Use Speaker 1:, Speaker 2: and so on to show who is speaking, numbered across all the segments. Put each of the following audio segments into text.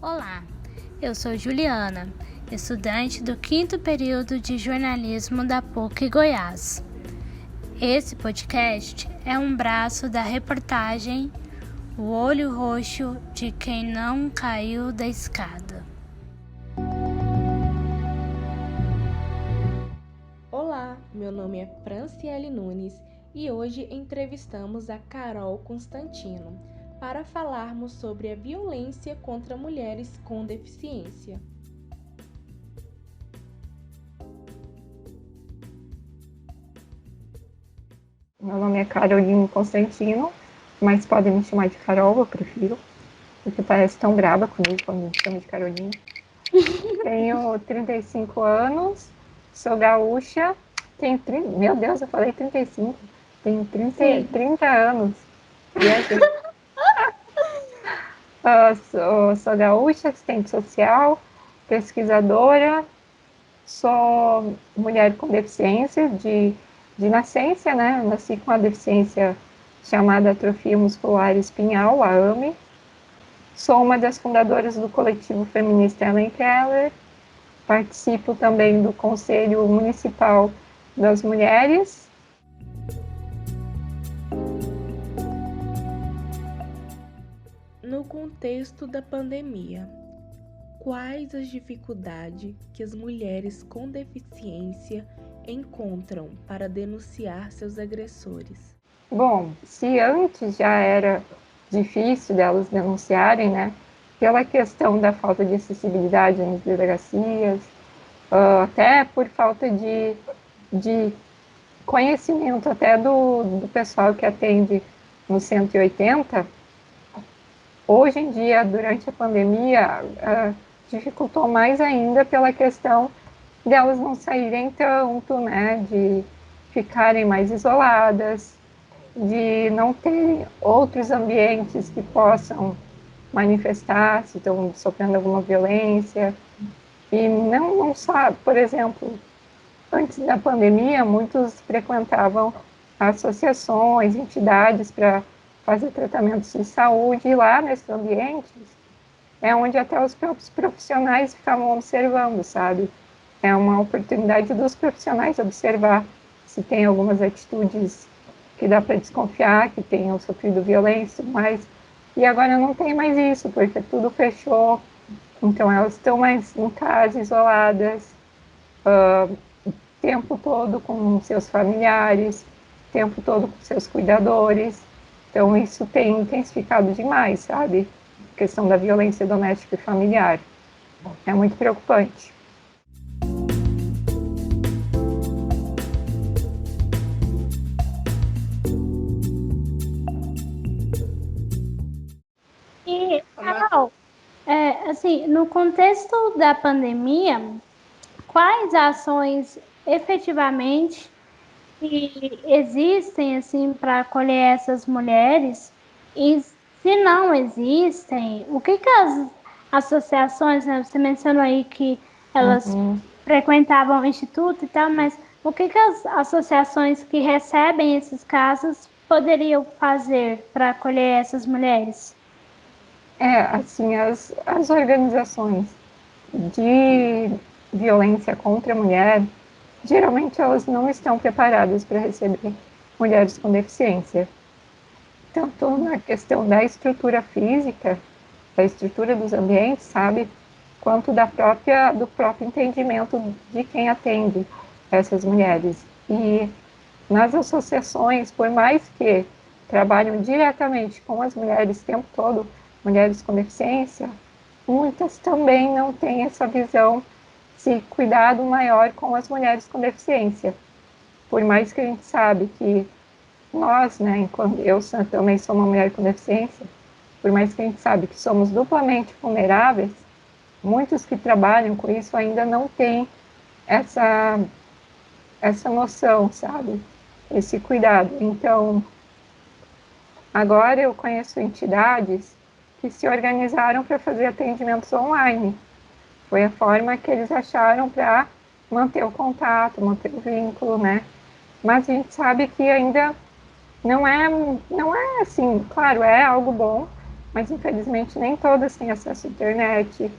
Speaker 1: Olá, eu sou Juliana, estudante do 5º período de jornalismo da PUC Goiás. Esse podcast é um braço da reportagem O Olho Roxo de Quem Não Caiu da Escada.
Speaker 2: Olá, meu nome é Franciele Nunes e hoje entrevistamos a Carol Constantino para falarmos sobre a violência contra mulheres com deficiência.
Speaker 3: Meu nome é Caroline Constantino, mas podem me chamar de Carol, eu prefiro, porque parece tão brava comigo quando me chama de Caroline. Tenho 35 anos, sou gaúcha, tenho 30, meu Deus, eu falei 35, tenho 30 anos. Sou gaúcha, assistente social, pesquisadora, sou mulher com deficiência de nascença, né? Eu nasci com a deficiência chamada atrofia muscular espinhal, a AME. Sou uma das fundadoras do coletivo feminista Ellen Keller. Participo também do Conselho Municipal das Mulheres.
Speaker 2: No contexto da pandemia, quais as dificuldades que as mulheres com deficiência encontram para denunciar seus agressores?
Speaker 3: Bom, se antes já era difícil delas denunciarem, né, pela questão da falta de acessibilidade nas delegacias, até por falta de conhecimento até do pessoal que atende no 180, hoje em dia, durante a pandemia, dificultou mais ainda pela questão delas não saírem tanto, né, de ficarem mais isoladas, de não ter outros ambientes que possam manifestar se estão sofrendo alguma violência. E não só, por exemplo, antes da pandemia, muitos frequentavam associações, entidades para fazer tratamentos de saúde, e lá nesses ambientes é onde até os próprios profissionais ficavam observando, sabe? É uma oportunidade dos profissionais observar se tem algumas atitudes que dá para desconfiar, que tenham sofrido violência, mas e agora não tem mais isso, porque tudo fechou, então elas estão mais em casa, isoladas, o tempo todo com seus familiares, o tempo todo com seus cuidadores, então isso tem intensificado demais, sabe? A questão da violência doméstica e familiar. É muito preocupante.
Speaker 1: E, Carol, no contexto da pandemia, quais ações efetivamente que existem assim para acolher essas mulheres? E se não existem, o que as associações, né, você mencionou aí que elas frequentavam o instituto e tal, mas o que as associações que recebem esses casos poderiam fazer para acolher essas mulheres?
Speaker 3: Assim, as organizações de violência contra a mulher, geralmente elas não estão preparadas para receber mulheres com deficiência. Tanto na questão da estrutura física, da estrutura dos ambientes, sabe? Quanto do próprio entendimento de quem atende essas mulheres. E nas associações, por mais que trabalham diretamente com as mulheres o tempo todo, mulheres com deficiência, muitas também não têm essa visão, esse cuidado maior com as mulheres com deficiência. Por mais que a gente sabe que nós, né, enquanto eu também sou uma mulher com deficiência, por mais que a gente sabe que somos duplamente vulneráveis, muitos que trabalham com isso ainda não têm essa noção, sabe? Esse cuidado. Então, agora eu conheço entidades que se organizaram para fazer atendimentos online. Foi a forma que eles acharam para manter o contato, manter o vínculo, né? Mas a gente sabe que ainda não é assim, claro, é algo bom, mas infelizmente nem todas têm acesso à internet,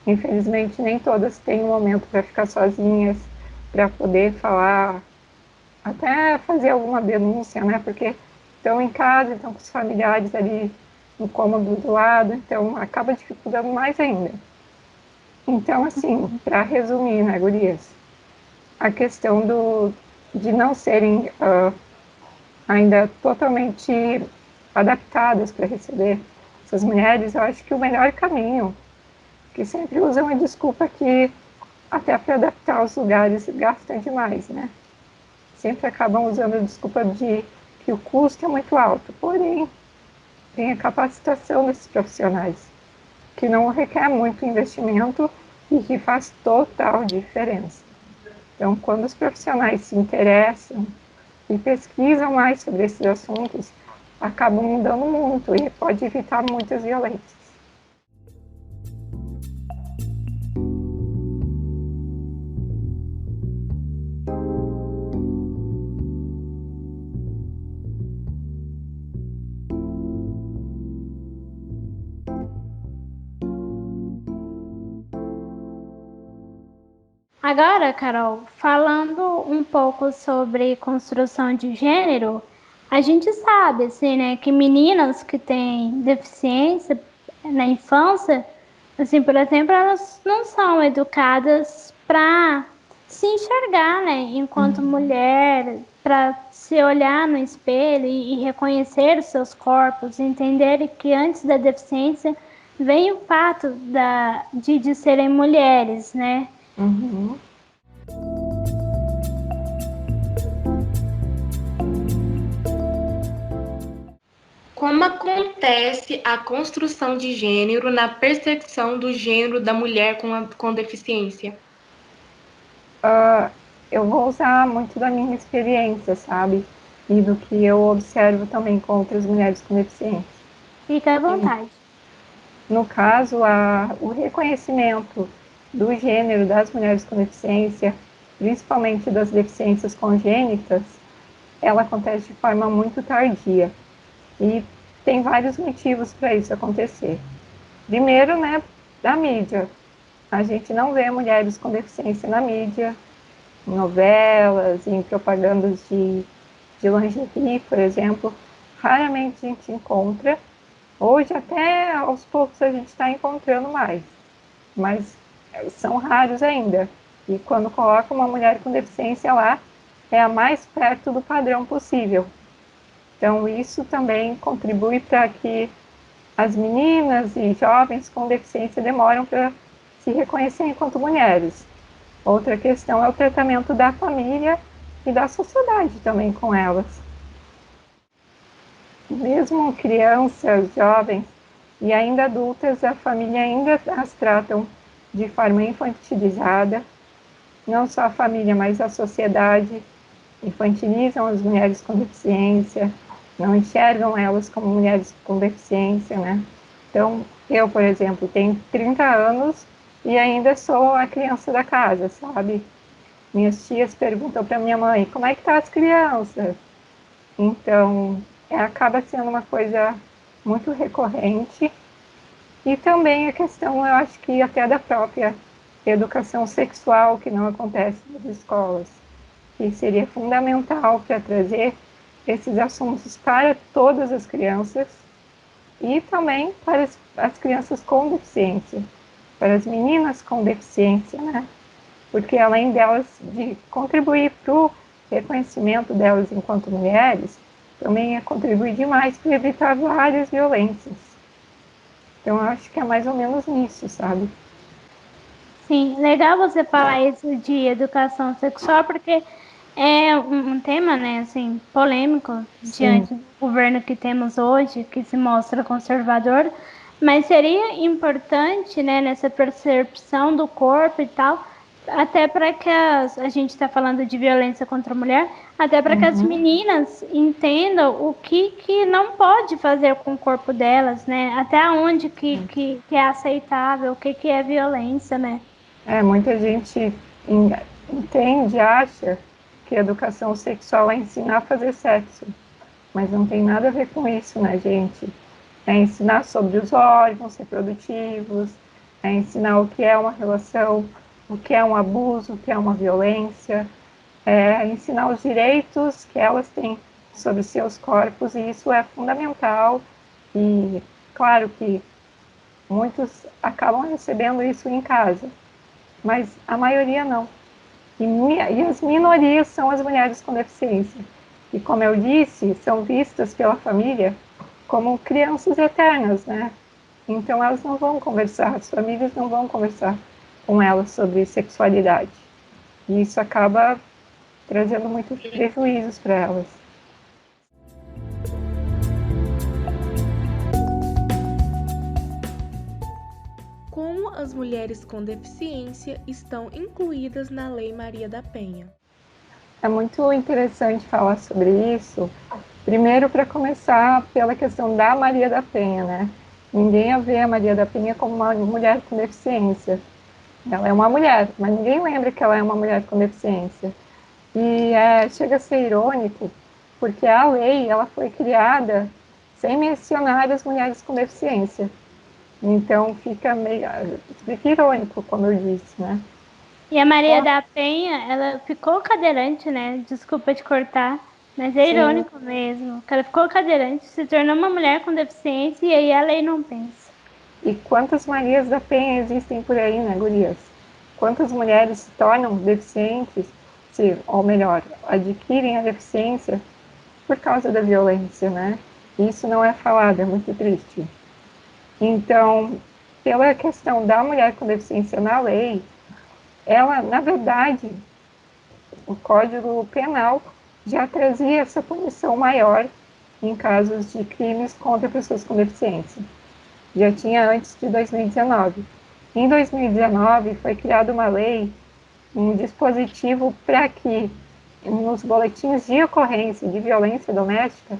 Speaker 3: infelizmente nem todas têm um momento para ficar sozinhas, para poder falar, até fazer alguma denúncia, né? Porque estão em casa, estão com os familiares ali no cômodo do lado, então acaba dificultando mais ainda. Então, assim, para resumir, né, gurias, a questão de não serem ainda totalmente adaptadas para receber essas mulheres, eu acho que o melhor caminho, que sempre usam a desculpa que até para adaptar os lugares gastam demais, né? Sempre acabam usando a desculpa de que o custo é muito alto, porém tem a capacitação desses profissionais, que não requer muito investimento e que faz total diferença. Então, quando os profissionais se interessam e pesquisam mais sobre esses assuntos, acabam mudando muito e pode evitar muitas violências.
Speaker 1: Agora, Carol, falando um pouco sobre construção de gênero, a gente sabe, assim, né, que meninas que têm deficiência na infância, assim, por exemplo, elas não são educadas para se enxergar, né, enquanto mulher, para se olhar no espelho e reconhecer os seus corpos, entender que antes da deficiência vem o fato de serem mulheres, né?
Speaker 3: Uhum.
Speaker 2: Como acontece a construção de gênero na percepção do gênero da mulher com deficiência?
Speaker 3: Eu vou usar muito da minha experiência, sabe? E do que eu observo também com outras mulheres com deficiência.
Speaker 1: Fica à vontade.
Speaker 3: No caso, o reconhecimento do gênero das mulheres com deficiência, principalmente das deficiências congênitas, ela acontece de forma muito tardia. E tem vários motivos para isso acontecer. Primeiro, né, da mídia. A gente não vê mulheres com deficiência na mídia, em novelas, em propagandas de lingerie, por exemplo. Raramente a gente encontra. Hoje, até aos poucos, a gente está encontrando mais, mas são raros ainda. E quando coloca uma mulher com deficiência lá, é a mais perto do padrão possível. Então, isso também contribui para que as meninas e jovens com deficiência demoram para se reconhecer enquanto mulheres. Outra questão é o tratamento da família e da sociedade também com elas. Mesmo crianças, jovens e ainda adultas, a família ainda as tratam de forma infantilizada. Não só a família, mas a sociedade infantilizam as mulheres com deficiência, não enxergam elas como mulheres com deficiência, né? Então, eu, por exemplo, tenho 30 anos e ainda sou a criança da casa, sabe? Minhas tias perguntam para minha mãe, como é que tá as crianças? Então, acaba sendo uma coisa muito recorrente. E também a questão, eu acho que até da própria educação sexual, que não acontece nas escolas, que seria fundamental para trazer esses assuntos para todas as crianças e também para as crianças com deficiência, para as meninas com deficiência, né? Porque além delas de contribuir para o reconhecimento delas enquanto mulheres, também é contribuir demais para evitar várias violências. Então, eu acho que é mais ou menos nisso, sabe?
Speaker 1: Sim, legal você falar isso de educação sexual, porque é um tema, né, assim, polêmico
Speaker 3: Sim.
Speaker 1: diante do governo que temos hoje, que se mostra conservador, mas seria importante, né, nessa percepção do corpo e tal, até para que a gente está falando de violência contra a mulher, até para que as meninas entendam o que não pode fazer com o corpo delas, né? Até onde que é aceitável, o que é violência, né?
Speaker 3: Muita gente entende, acha que a educação sexual é ensinar a fazer sexo, mas não tem nada a ver com isso, né, gente? é ensinar sobre os órgãos reprodutivos, é ensinar o que é uma relação, o que é um abuso, o que é uma violência, é ensinar os direitos que elas têm sobre seus corpos, e isso é fundamental. E claro que muitos acabam recebendo isso em casa, mas a maioria não. E as minorias são as mulheres com deficiência. E como eu disse, são vistas pela família como crianças eternas, né? Então elas não vão conversar, as famílias não vão conversar com elas sobre sexualidade. E isso acaba trazendo muitos prejuízos para elas.
Speaker 2: Como as mulheres com deficiência estão incluídas na Lei Maria da Penha?
Speaker 3: É muito interessante falar sobre isso. Primeiro, para começar, pela questão da Maria da Penha, né? Ninguém vê a Maria da Penha como uma mulher com deficiência. Ela é uma mulher, mas ninguém lembra que ela é uma mulher com deficiência. E chega a ser irônico, porque a lei ela foi criada sem mencionar as mulheres com deficiência. Então fica irônico, como eu disse, né?
Speaker 1: E a Maria da Penha, ela ficou cadeirante, né? Desculpa te cortar, mas é irônico mesmo. Ela ficou cadeirante, se tornou uma mulher com deficiência e aí a lei não pensa.
Speaker 3: E quantas Marias da Penha existem por aí, né, gurias? Quantas mulheres se tornam deficientes, ou melhor, adquirem a deficiência por causa da violência, né? Isso não é falado, é muito triste. Então, pela questão da mulher com deficiência na lei, ela, na verdade, o Código Penal já trazia essa punição maior em casos de crimes contra pessoas com deficiência. Já tinha antes de 2019. Em 2019, foi criada uma lei, um dispositivo para que nos boletins de ocorrência de violência doméstica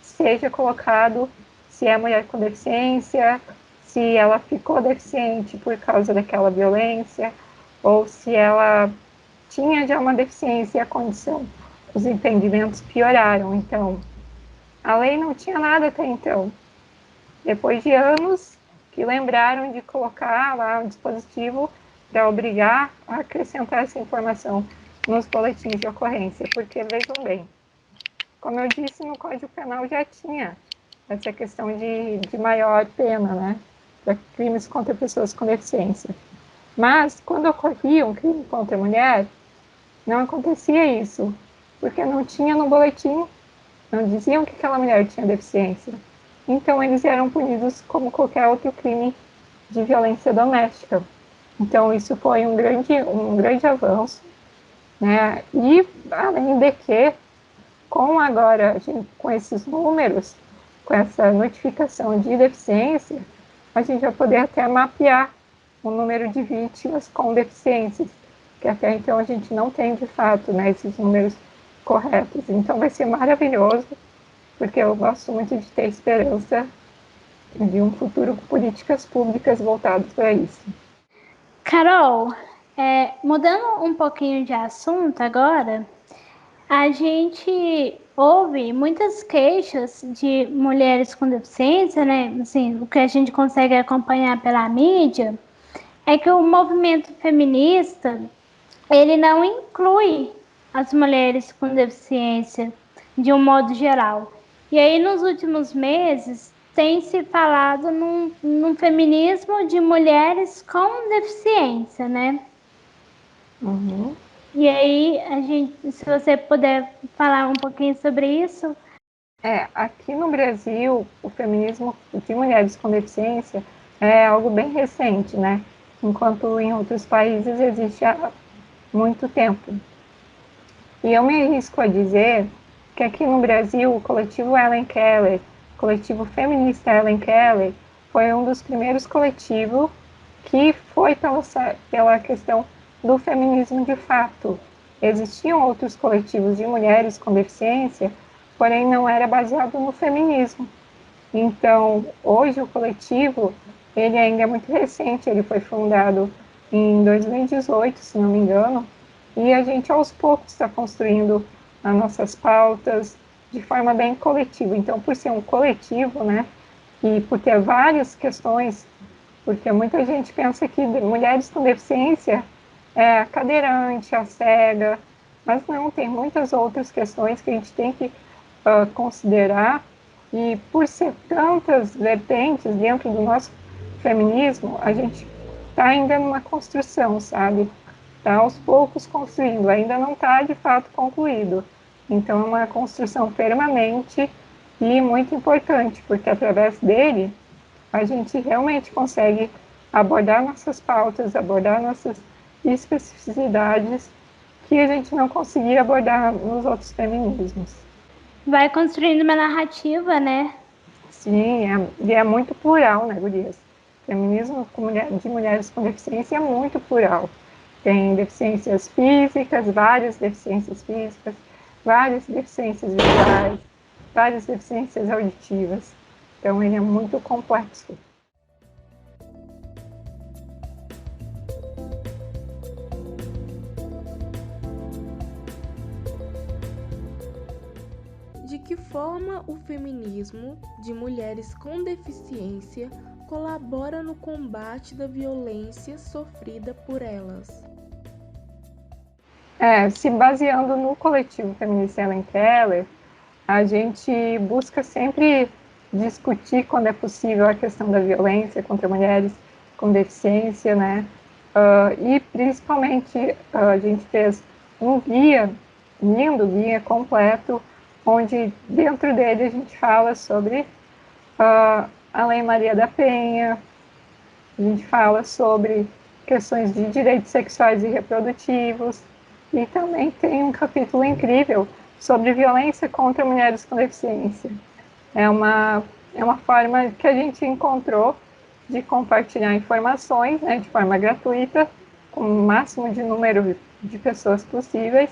Speaker 3: seja colocado se é mulher com deficiência, se ela ficou deficiente por causa daquela violência, ou se ela tinha já uma deficiência e a condição, os entendimentos pioraram. Então, a lei não tinha nada até então. Depois de anos que lembraram de colocar lá um dispositivo para obrigar a acrescentar essa informação nos boletins de ocorrência, porque vejam bem, como eu disse, no Código Penal já tinha essa questão de maior pena, né, para crimes contra pessoas com deficiência. Mas, quando ocorria um crime contra a mulher, não acontecia isso, porque não tinha no boletim, não diziam que aquela mulher tinha deficiência. Então, eles eram punidos como qualquer outro crime de violência doméstica. Então, isso foi um grande avanço, né? E, além de que, com esses números, com essa notificação de deficiência, a gente vai poder até mapear o número de vítimas com deficiências, que até então a gente não tem, de fato, né, esses números corretos. Então, vai ser maravilhoso, porque eu gosto muito de ter esperança de um futuro com políticas públicas voltadas para isso.
Speaker 1: Carol, mudando um pouquinho de assunto agora, a gente ouve muitas queixas de mulheres com deficiência, né? Assim, o que a gente consegue acompanhar pela mídia é que o movimento feminista ele não inclui as mulheres com deficiência de um modo geral. E aí, nos últimos meses, tem se falado num feminismo de mulheres com deficiência, né?
Speaker 3: Uhum.
Speaker 1: E aí, se você puder falar um pouquinho sobre isso.
Speaker 3: Aqui no Brasil, o feminismo de mulheres com deficiência é algo bem recente, né? Enquanto em outros países existe há muito tempo. E eu me arrisco a dizer que aqui no Brasil, o coletivo Ellen Keller, o coletivo feminista Ellen Keller, foi um dos primeiros coletivos que foi pela questão do feminismo de fato. Existiam outros coletivos de mulheres com deficiência, porém não era baseado no feminismo. Então, hoje o coletivo, ele ainda é muito recente, ele foi fundado em 2018, se não me engano, e a gente aos poucos está construindo as nossas pautas de forma bem coletiva. Então, por ser um coletivo, né, e por ter várias questões, porque muita gente pensa que mulheres com deficiência é a cadeirante, a cega, mas não, tem muitas outras questões que a gente tem que considerar, e por ser tantas vertentes dentro do nosso feminismo, a gente está ainda numa construção, sabe? Está aos poucos construindo, ainda não está de fato concluído. Então é uma construção permanente e muito importante, porque através dele a gente realmente consegue abordar nossas pautas, abordar nossas especificidades que a gente não conseguia abordar nos outros feminismos.
Speaker 1: Vai construindo uma narrativa, né?
Speaker 3: Sim, e é muito plural, né, gurias? Feminismo de mulheres com deficiência é muito plural. Tem deficiências físicas, várias deficiências físicas, várias deficiências visuais, várias deficiências auditivas. Então, ele é muito complexo.
Speaker 2: De que forma o feminismo de mulheres com deficiência colabora no combate da violência sofrida por elas?
Speaker 3: Se baseando no coletivo feminista Helen Keller, a gente busca sempre discutir, quando é possível, a questão da violência contra mulheres com deficiência, né? E principalmente a gente fez um guia, lindo guia completo, onde dentro dele a gente fala sobre a Lei Maria da Penha, a gente fala sobre questões de direitos sexuais e reprodutivos, e também tem um capítulo incrível sobre violência contra mulheres com deficiência. É uma forma que a gente encontrou de compartilhar informações, né, de forma gratuita, com o máximo de número de pessoas possíveis,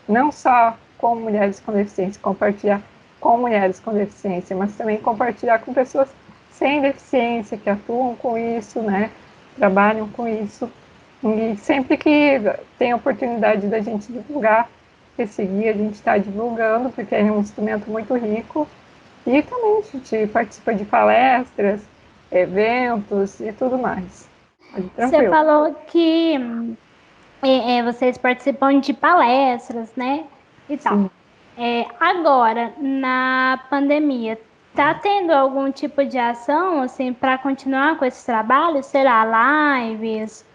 Speaker 3: não só com mulheres com deficiência, compartilhar com mulheres com deficiência, mas também compartilhar com pessoas sem deficiência, que atuam com isso, né, trabalham com isso. E sempre que tem a oportunidade da gente divulgar esse guia, a gente está divulgando, porque é um instrumento muito rico. E também a gente participa de palestras, eventos e tudo mais.
Speaker 1: Você falou que vocês participam de palestras, né? E tal. Agora, na pandemia, tá tendo algum tipo de ação, assim, para continuar com esse trabalho? Será lives,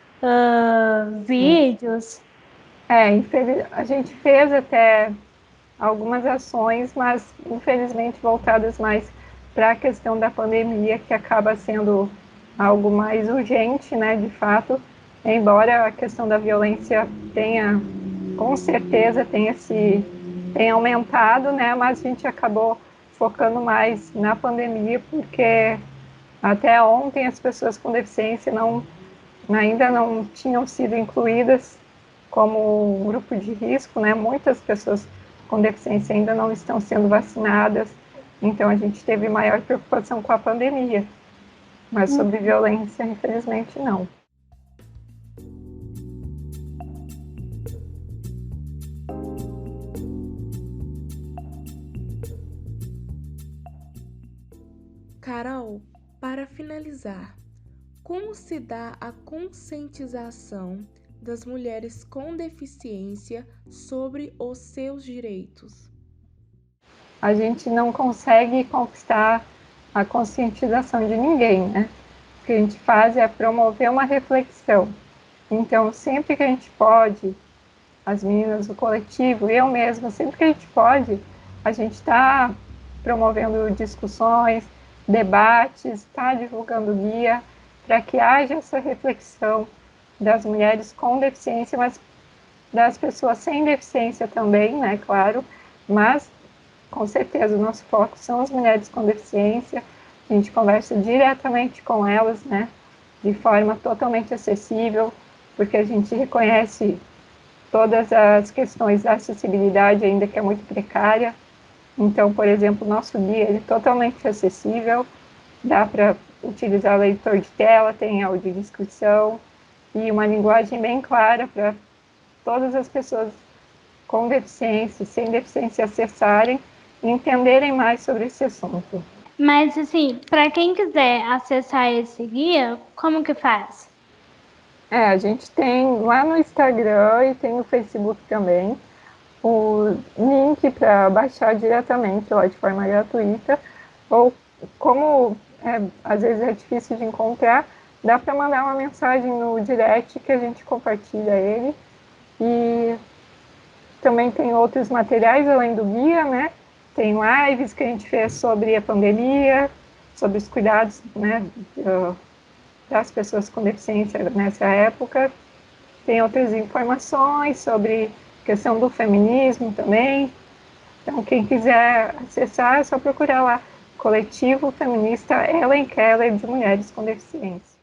Speaker 1: vídeos?
Speaker 3: A gente fez até algumas ações, mas infelizmente voltadas mais para a questão da pandemia, que acaba sendo algo mais urgente, né, de fato, embora a questão da violência tenha, com certeza, tenha aumentado, né, mas a gente acabou focando mais na pandemia, porque até ontem as pessoas com deficiência ainda não tinham sido incluídas como grupo de risco, né? Muitas pessoas com deficiência ainda não estão sendo vacinadas, então a gente teve maior preocupação com a pandemia, mas sobre violência, infelizmente, não.
Speaker 2: Carol, para finalizar, como se dá a conscientização das mulheres com deficiência sobre os seus direitos?
Speaker 3: A gente não consegue conquistar a conscientização de ninguém, né? O que a gente faz é promover uma reflexão. Então, sempre que a gente pode, as meninas do coletivo, eu mesma, sempre que a gente pode, a gente está promovendo discussões, debates, está divulgando guia, para que haja essa reflexão das mulheres com deficiência, mas das pessoas sem deficiência também, né, claro, mas com certeza o nosso foco são as mulheres com deficiência, a gente conversa diretamente com elas, né, de forma totalmente acessível, porque a gente reconhece todas as questões da acessibilidade ainda que é muito precária. Então, por exemplo, o nosso guia é totalmente acessível, dá para utilizar leitor de tela, tem audiodescrição e uma linguagem bem clara para todas as pessoas com deficiência, sem deficiência acessarem e entenderem mais sobre esse assunto.
Speaker 1: Mas, assim, para quem quiser acessar esse guia, como que faz?
Speaker 3: A gente tem lá no Instagram e tem no Facebook também o link para baixar diretamente lá de forma gratuita, ou como às vezes é difícil de encontrar, dá para mandar uma mensagem no direct que a gente compartilha ele. E também tem outros materiais além do guia, né? Tem lives que a gente fez sobre a pandemia, sobre os cuidados, né, das pessoas com deficiência nessa época. Tem outras informações sobre a questão do feminismo também. Então, quem quiser acessar, é só procurar lá, Coletivo Feminista Ellen Keller de Mulheres com Deficiência.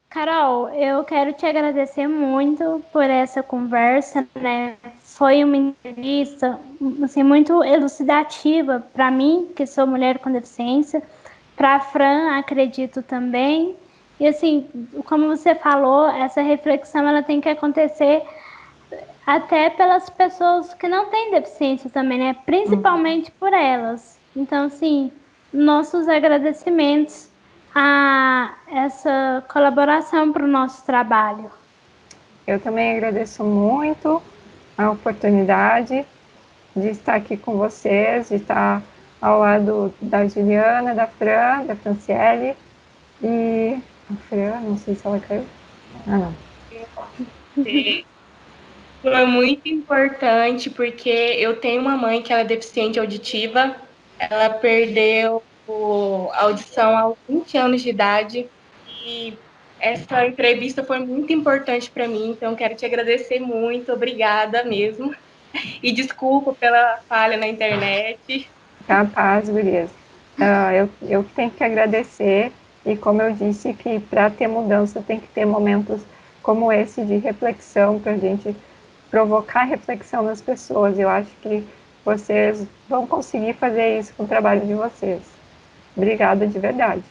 Speaker 1: Carol, eu quero te agradecer muito por essa conversa, né? Foi uma entrevista assim, muito elucidativa para mim, que sou mulher com deficiência, para a Fran, acredito também. E assim, como você falou, essa reflexão ela tem que acontecer até pelas pessoas que não têm deficiência também, né? Principalmente por elas. Então, assim, nossos agradecimentos a essa colaboração para o nosso trabalho.
Speaker 3: Eu também agradeço muito a oportunidade de estar aqui com vocês, de estar ao lado da Juliana, da Fran, da Franciele e a Fran, não sei se ela caiu. Ah, não.
Speaker 2: Foi muito importante porque eu tenho uma mãe que ela é deficiente auditiva, ela perdeu a audição aos 20 anos de idade e essa entrevista foi muito importante para mim, então quero te agradecer muito, obrigada mesmo. E desculpa pela falha na internet.
Speaker 3: Capaz, gurias. Eu tenho que agradecer, e como eu disse, que para ter mudança tem que ter momentos como esse de reflexão, para a gente provocar reflexão nas pessoas. Eu acho que vocês vão conseguir fazer isso com o trabalho de vocês. Obrigada de verdade.